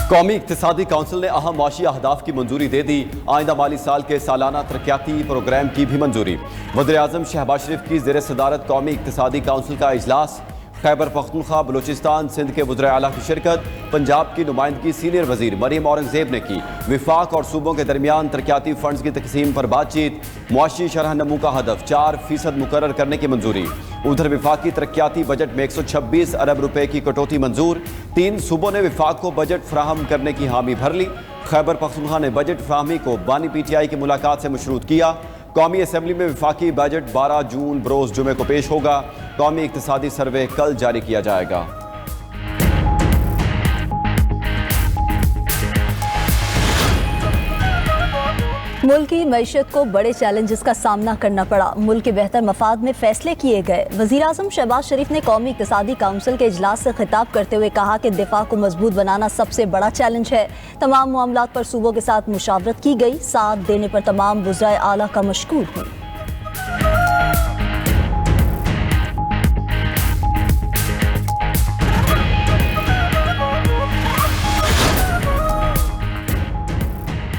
कौमी इक्तिसादी काउंसिल ने अहम माशी अहदाफ की मंजूरी दे दी। आइंदा माली साल के सालाना तरक्याती प्रोग्राम की भी मंजूरी। वज़ीर-ए-आज़म शहबाज शरीफ की ज़ेर सदारत कौमी इक्तिसादी काउंसिल का इजलास। खैबर पख्तूनख्वा, बलूचिस्तान, सिंध के वज़ीर आला की शिरकत। पंजाब की नुमाइंदगी सीनियर वजीर मरीम औरंगजेब ने की। विफाक और सूबों के दरमियान तरक्याती फंड्स की तकसीम पर बातचीत। मुआशी शरह नमू का हदफ 4% मुकर्रर करने की मंजूरी। उधर विफाकी तरक्याती बजट में 126 अरब रुपए की कटौती मंजूर। 3 सूबों ने विफाक को बजट फराहम करने की हामी भर ली। खैबर पख्तूनख्वा ने बजट फराहमी को बानी PTI की मुलाकात से मशरूत किया। कौमी असम्बली में विफाकी बजट 12 जून बरोज जुमे को पेश होगा। कौमी इक्तिसादी सर्वे कल जारी किया जाएगा। मुल्क की मईशत को बड़े चैलेंजेस का सामना करना पड़ा। मुल्क के बेहतर मफाद में फैसले किए गए। वज़ीर-ए-आज़म शहबाज शरीफ ने कौमी इक्तिसादी काउंसिल के इजलास से खिताब करते हुए कहा कि दिफा को मजबूत बनाना सबसे बड़ा चैलेंज है। तमाम मामलात पर सूबों के साथ मुशावरत की गई। साथ देने पर तमाम वज़राए आला का मशकूर हूँ।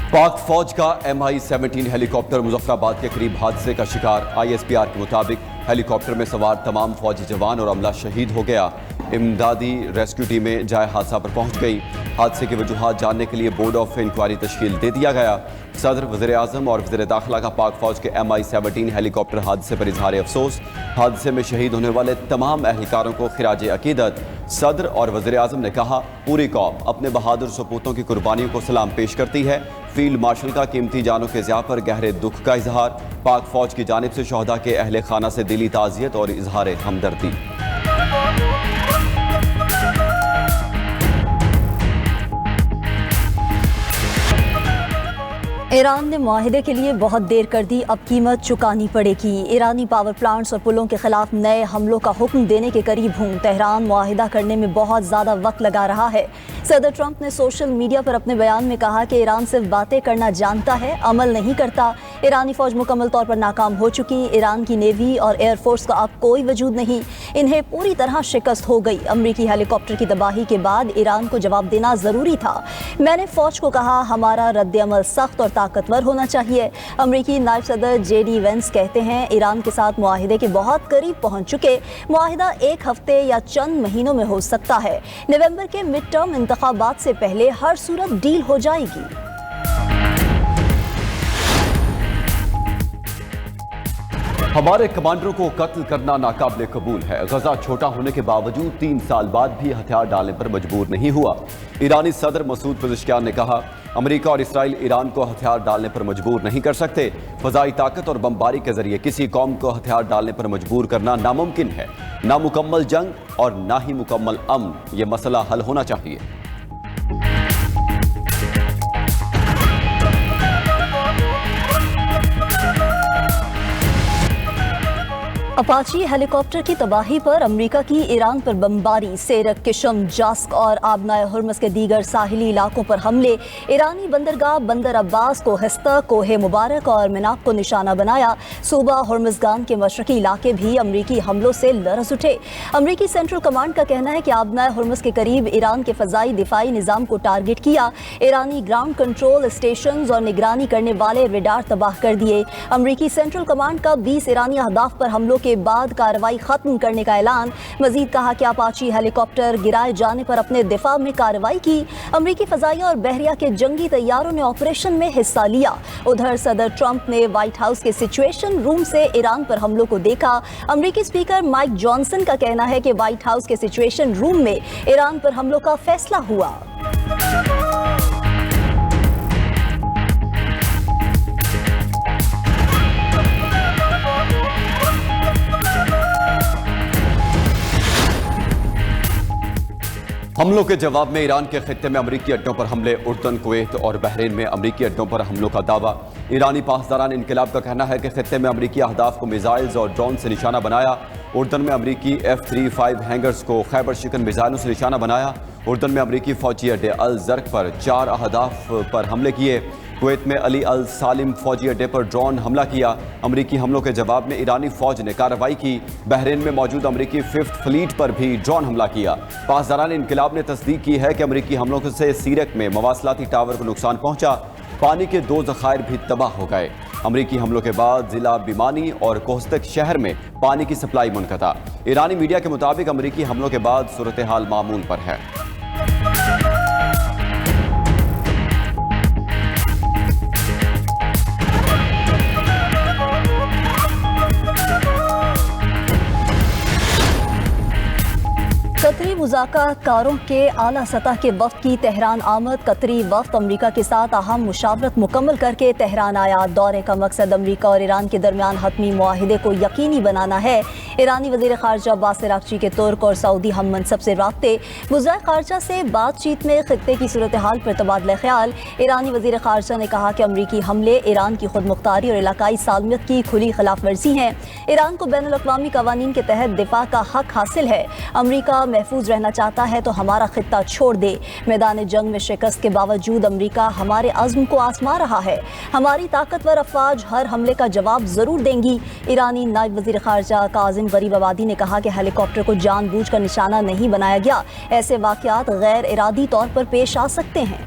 पाक फौज का MI-17 हेलीकॉप्टर मुजफ्फराबाद के करीब हादसे का शिकार। ISPR के मुताबिक हेलीकॉप्टर में सवार तमाम फौजी जवान और अमला शहीद हो गया। इमदादी रेस्क्यू टीमें जाए हादसा पर पहुंच गई। हादसे की वजूहात जानने के लिए बोर्ड ऑफ इंक्वायरी तश्कील दे दिया गया। सदर, वज़ीर-ए-आज़म और वज़ीर दाखिला का पाक फौज के MI-17 हेलीकॉप्टर हादसे पर इजहार अफसोस। हादसे में शहीद होने वाले तमाम एहलकारों को खिराज अकीदत। सदर और वज़ीर-ए-आज़म ने कहा, पूरी कौम अपने बहादुर सपूतों की कुर्बानियों को सलाम पेश करती है। फील्ड मार्शल का कीमती जानों के ज़िया पर गहरे दुख का इजहार। पाक फौज की जानिब से शोहदा के अहले खाना से दिली ताज़ियत और इजहार हमदर्दी। ईरान ने मुआहिदे के लिए बहुत देर कर दी, अब कीमत चुकानी पड़ेगी। ईरानी पावर प्लांट्स और पुलों के खिलाफ नए हमलों का हुक्म देने के करीब हूँ। तेहरान मुआहिदा करने में बहुत ज़्यादा वक्त लगा रहा है। सदर ट्रंप ने सोशल मीडिया पर अपने बयान में कहा कि ईरान सिर्फ बातें करना जानता है, अमल नहीं करता। ईरानी फौज मुकम्मल तौर पर नाकाम हो चुकी। ईरान की नेवी और एयरफोर्स का अब कोई वजूद नहीं। इन्हें पूरी तरह शिकस्त हो गई। अमरीकी हेलीकॉप्टर की तबाही के बाद ईरान को जवाब देना ज़रूरी था। मैंने फौज को कहा, हमारा रद्द-ए-अमल सख्त और ताकतवर होना चाहिए। अमरीकी नायब सदर JD वेंस कहते हैं, ईरान के साथ मुआहिदे के बहुत करीब पहुंच चुके। मुआहिदा 1 हफ्ते या चंद महीनों में हो सकता है। नवंबर के मिड टर्म इंतखाबात से पहले हर सूरत डील हो जाएगी। हमारे कमांडरों को कत्ल करना नाकाबिले कबूल है। गजा छोटा होने के बावजूद 3 साल बाद भी हथियार डालने पर मजबूर नहीं हुआ। ईरानी सदर मसूद पेज़ेश्कियान ने कहा, अमेरिका और इसराइल ईरान को हथियार डालने पर मजबूर नहीं कर सकते। फ़ज़ाई ताकत और बमबारी के जरिए किसी कौम को हथियार डालने पर मजबूर करना नामुमकिन है। ना मुकम्मल जंग और ना ही मुकम्मल अमन, ये मसला हल होना चाहिए। अपाची हेलीकॉप्टर की तबाही पर अमेरिका की ईरान पर बमबारी। सेरक, किशम, जास्क और आबनाए हुर्मस के दीगर साहिली इलाकों पर हमले। ईरानी बंदरगाह बंदर अब्बास को हिस्सा, कोहे मुबारक और मिनाब को निशाना बनाया। सूबा हुर्मज़गान के मशरकी इलाके भी अमरीकी हमलों से लरज़ उठे। अमरीकी सेंट्रल कमांड का कहना है कि आबनाए हुर्मस के करीब ईरान के फ़ज़ाई दिफाई निज़ाम को टारगेट किया। ईरानी ग्राउंड कंट्रोल स्टेशन और निगरानी करने वाले रेडार तबाह कर दिए। अमरीकी सेंट्रल कमांड का 20 ईरानी अहदाफ पर हमलों के बाद कार्रवाई खत्म करने का ऐलान। मजीद कहा कि अपाची हेलीकॉप्टर गिराए जाने पर अपने दिफा में कार्रवाई की। अमरीकी फजाइया और बहरिया के जंगी तैयारों ने ऑपरेशन में हिस्सा लिया। उधर सदर ट्रंप ने व्हाइट हाउस के सिचुएशन रूम से ईरान पर हमलों को देखा। अमरीकी स्पीकर माइक जॉनसन का कहना है कि व्हाइट हाउस के सिचुएशन रूम में ईरान पर हमलों का फैसला हुआ। हमलों के जवाब में ईरान के खित्ते में अमरीकी अड्डों पर हमले। उर्दन, कुवैत और बहरीन में अमरीकी अड्डों पर हमलों का दावा। ईरानी पासदारान इनकलाब का कहना है कि खित्ते में अमरीकी अहदाफ को मिसाइल्स और ड्रोन से निशाना बनाया। उर्दन में अमरीकी F-35 हैंगर्स को खैबर शिकन मिसाइलों से निशाना बनाया। उर्दन में अमरीकी फौजी अड्डे अल जर्क पर 4 अहदाफ पर हमले किए। कुवैत में अली अल सालिम फौजी अड्डे पर ड्रोन हमला किया। अमरीकी हमलों के जवाब में ईरानी फौज ने कार्रवाई की। बहरीन में मौजूद अमरीकी 5th फ्लीट पर भी ड्रोन हमला किया। पासदारान इनकलाब ने तस्दीक की है कि अमरीकी हमलों से सीरक में मवासलाती टावर को नुकसान पहुंचा। पानी के 2 ज़खायर भी तबाह हो गए। अमरीकी हमलों के बाद जिला बिमानी और कोहस्तक शहर में पानी की सप्लाई मुनक़ता। ईरानी मीडिया के मुताबिक अमरीकी हमलों के बाद सूरत हाल मामूल पर है। कतरी मुज़ाकरातकारों के आला सतह के वफ़द की तेहरान आमद। कतरी वफ़द अमरीका के साथ अहम मुशावरत मुकम्मल करके तेहरान आया। दौरे का मकसद अमरीका और ईरान के दरमियान हतमी मुआहिदे को यकीनी बनाना है। ईरानी वज़ीर ख़ारजा अब्बास अराग़ची के तुर्क और सऊदी हम मनसब से राब्ते। वज़ीर ख़ारजा से बातचीत में ख़ित्ते की सूरत हाल पर तबादला ख्याल। ईरानी वज़ीर ख़ारजा ने कहा कि अमरीकी हमले ईरान की खुद मुख्तारी और इलाकाई सालमियत की खुली खिलाफ वर्जी हैं। ईरान को बैनुल अक़वामी क़वानीन के तहत दिफा का हक हासिल है। अमरीका महफूज रहना चाहता है तो हमारा खित्ता छोड़ दे। मैदान जंग में शिकस्त के बावजूद अमरीका हमारे अज़्म को आजमा रहा है। हमारी ताकतवर अफवाज हर हमले का जवाब जरूर देंगी। ईरानी नायब वज़ीर ख़ारजा काज़िम गरीब आबादी ने कहा कि हेलीकॉप्टर को जानबूझकर निशाना नहीं बनाया गया। ऐसे वाक़यात गैर इरादी तौर पर पेश आ सकते हैं।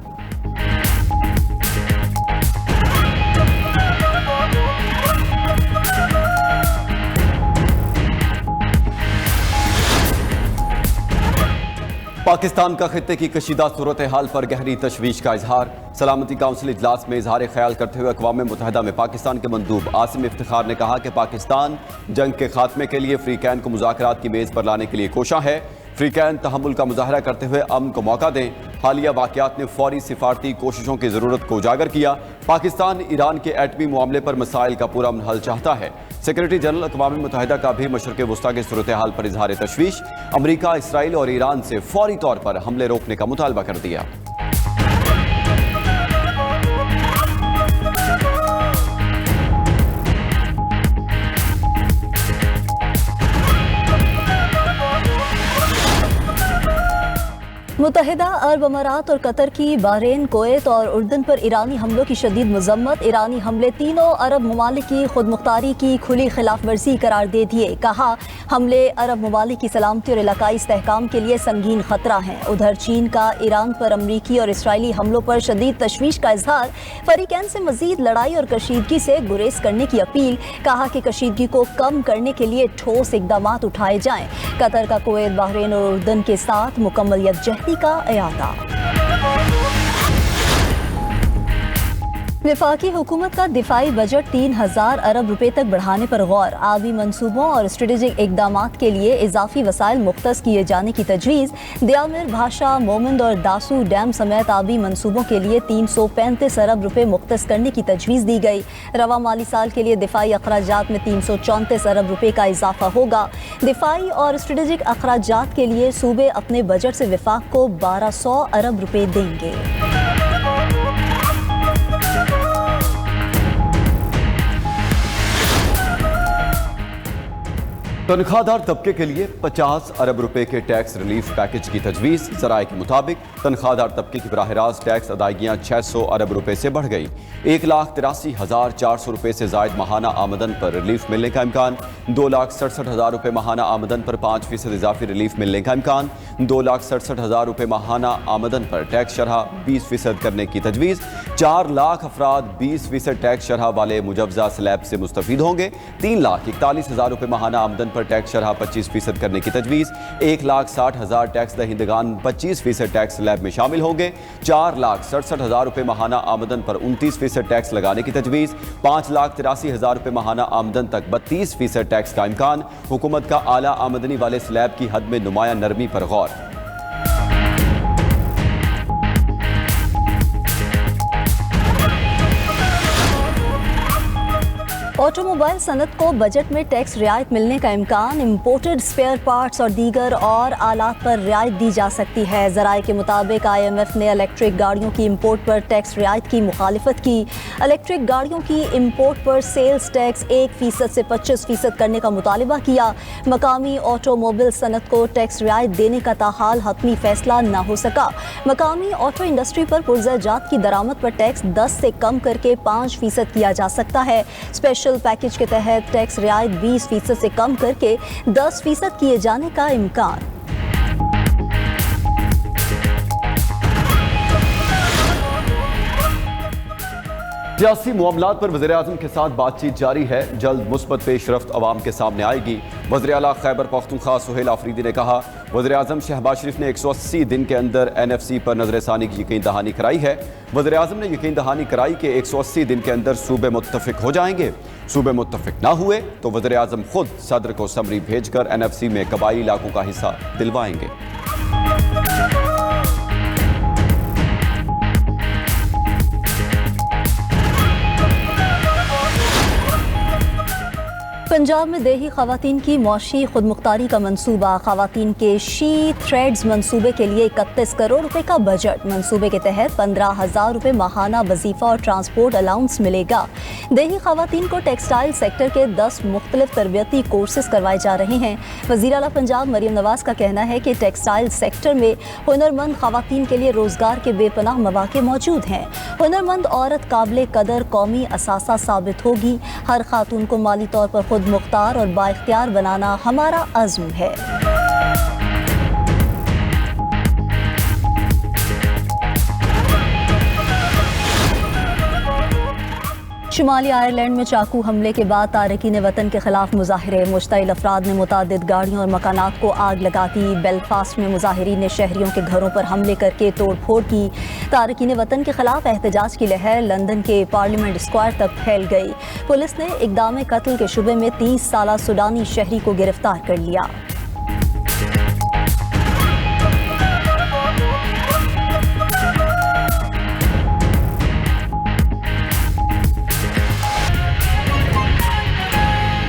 पाकिस्तान का खित्ते की कशीदा सूरत हाल पर गहरी तशवीश का इजहार। सलामती काउंसिल इजलास में इजहार ख्याल करते हुए अक़वाम मुत्तहिदा में पाकिस्तान के मंदूब आसिम इफ्तिखार ने कहा कि पाकिस्तान जंग के खात्मे के लिए फ्रीकैन को मुज़ाकरात की मेज़ पर लाने के लिए कोशा है। फ्रीकैन तहम्मुल का मुजाहरा करते हुए अमन को मौका दें। हालिया वाक़यात ने फौरी सिफारती कोशिशों की ज़रूरत को उजागर किया। पाकिस्तान ईरान के एटमी मामले पर मसाइल का पूरा हल चाहता है। सेक्रेटरी जनरल अक़वाम मुत्तहिदा का भी मशरिक़ वुस्ता की सूरत हाल पर इजहार तशवीश। अमरीका, इसराइल और ईरान से फौरी तौर पर हमले रोकने का मुतालबा कर दिया। मुत्तहिदा अरब अमारात और कतर की बहरीन, कुवैत और उर्दन पर ईरानी हमलों की शदीद मजम्मत। ईरानी हमले तीनों अरब ममालिक की खुद मुख्तारी की खुली खिलाफ वर्जी करार दे दिए। कहा हमले अरब ममालिक की सलामती और इलाकाई इस्तेहकाम के लिए संगीन खतरा हैं। उधर चीन का ईरान पर अमरीकी और इसराइली हमलों पर शदीद तशवीश का इजहार। फरीकैन से मजीद लड़ाई और कशीदगी से गुरेज करने की अपील। कहा कि कशीदगी को कम करने के लिए ठोस इकदाम उठाए जाएं। कतर का कुवैत, बहरीन और उर्दन के साथ मुकम्मल यकजहती का इरादा। वफाकी हुकूमत का दिफाई बजट 3000 अरब रुपए तक बढ़ाने पर गौर। आबी मंसूबों और स्ट्रेटेजिक इकदामात के लिए इजाफी वसाइल मुख्तस किए जाने की तजवीज़। दियामिर, भाषा, मोमिंद और दासू डैम समेत आबी मंसूबों के लिए 335 अरब रुपए मुख्तस करने की तजवीज़ दी गई। रवा माली साल के लिए दिफाई अखराजात में 334 अरब रुपए का इजाफा होगा। दिफाई और स्ट्रेटेजिक अखराजात के लिए सूबे अपने बजट से वफाक को 1200 अरब रुपए देंगे। तनख्वाहदार तबके के लिए 50 अरब रुपए के टैक्स रिलीफ पैकेज की तजवीज़। ज़राए के मुताबिक तनख्वाहदार तबके की बराह रास्त टैक्स अदायगियाँ 600 अरब रुपए से बढ़ गई। 1,83,400 रुपए से जायद माहाना आमदन पर रिलीफ मिलने का इम्कान। 2,67,000 रुपए माहाना आमदन पर 5% इजाफी रिलीफ मिलने का इम्कान। 2,67,000 रुपए माहाना आमदन पर टैक्स शरह 20% करने की तजवीज़। 4 लाख अफराद 20% टैक्स शरह वाले मुजवजा स्लैब से मुस्तफीद होंगे। 3,41,000 रुपए माहाना आमदन पर टैक्स शरह 25% करने की तजवीज़। 1,60,000 टैक्स दहिंदगान 25% टैक्स स्लैब में शामिल होंगे। 4,67,000 रुपए माहाना आमदन पर 29% टैक्स लगाने की तजवीज़। 5,83,000 रुपए माहाना आमदन तक 32% टैक्स का इम्कान। हुकूमत का आला आमदनी वाले स्लैब की हद में नुमाया नरमी पर गौर। ऑटोमोबाइल सनत को बजट में टैक्स रियायत मिलने का इम्कान। इम्पोर्टेड स्पेयर पार्ट्स और दीगर और आलात पर रियायत दी जा सकती है। ज़राए के मुताबिक IMF ने इलेक्ट्रिक गाड़ियों की इम्पोर्ट पर टैक्स रियायत की मुखालिफत की। इलेक्ट्रिक गाड़ियों की इम्पोर्ट पर सेल्स टैक्स 1% से 25% करने का मुतालबा किया। मकामी ऑटोमोबाइल सनत को टैक्स रियायत देने का ताहाल हतमी फैसला न हो सका। मकामी ऑटो इंडस्ट्री पर पुरज़ाजात की दरामद पर टैक्स 10 से कम करके 5% किया जा सकता है। स्पेशल पैकेज के तहत टैक्स रियायत 20% से कम करके 10% किए जाने का इम्कान। सियासी मामलात पर वज़ीर-ए-आज़म के साथ बातचीत जारी है। जल्द मुस्बत पेशरफ्त अवाम के सामने आएगी। वज़ीर आला खैबर पख्तूनख्वा सुहेल आफरीदी ने कहा, वज़ीर-ए-आज़म शहबाज शरीफ ने 180 दिन के अंदर NFC पर नज़र-ए-सानी की यकीन दहानी कराई है। वज़ीर-ए-आज़म ने यकीन दहानी कराई कि 180 दिन के अंदर सूबे मुत्तफिक हो जाएंगे। सूबे मुत्तफिक ना हुए तो वज़ीर-ए-आज़म खुद सदर को समरी भेजकर NFC में कबायली इलाकों का हिस्सा दिलवाएंगे। पंजाब में देही खवातीन की मुआशी खुदमुख्तारी का मंसूबा। खवातीन के शी थ्रेड्स मंसूबे के लिए 31 करोड़ रुपए का बजट। मंसूबे के तहत 15,000 रुपए माहाना वजीफा और ट्रांसपोर्ट अलाउंस मिलेगा। देही खवातीन को टेक्सटाइल सेक्टर के 10 मुख्तलिफ तरबियती कोर्सेज करवाए जा रहे हैं। वज़ीर आला पंजाब मरियम नवाज का कहना है कि टेक्सटाइल सेक्टर में हुनरमंद खवातीन के लिए रोजगार के बेपनाह मौके मौजूद हैं। हुनरमंद औरत काबिल कदर कौमी असासा साबित होगी। हर खातून को माली तौर पर खुद मुख्तार और बाइख्तियार बनाना हमारा अज़्म है। शुमाली आयरलैंड में चाकू हमले के बाद तारकीन वतन के खिलाफ मुजाहिरे। मुश्तइल अफराद ने मुतादिद गाड़ियों और मकानात को आग लगा दी। बेलफास्ट में मुजाहिरीन ने शहरियों के घरों पर हमले करके तोड़ फोड़ की। तारकीन वतन के खिलाफ एहतजाज की लहर लंदन के पार्लियामेंट स्क्वायर तक फैल गई। पुलिस ने इक़दाम कत्ल के शुबे में 30 साला सुडानी शहरी को गिरफ्तार कर लिया।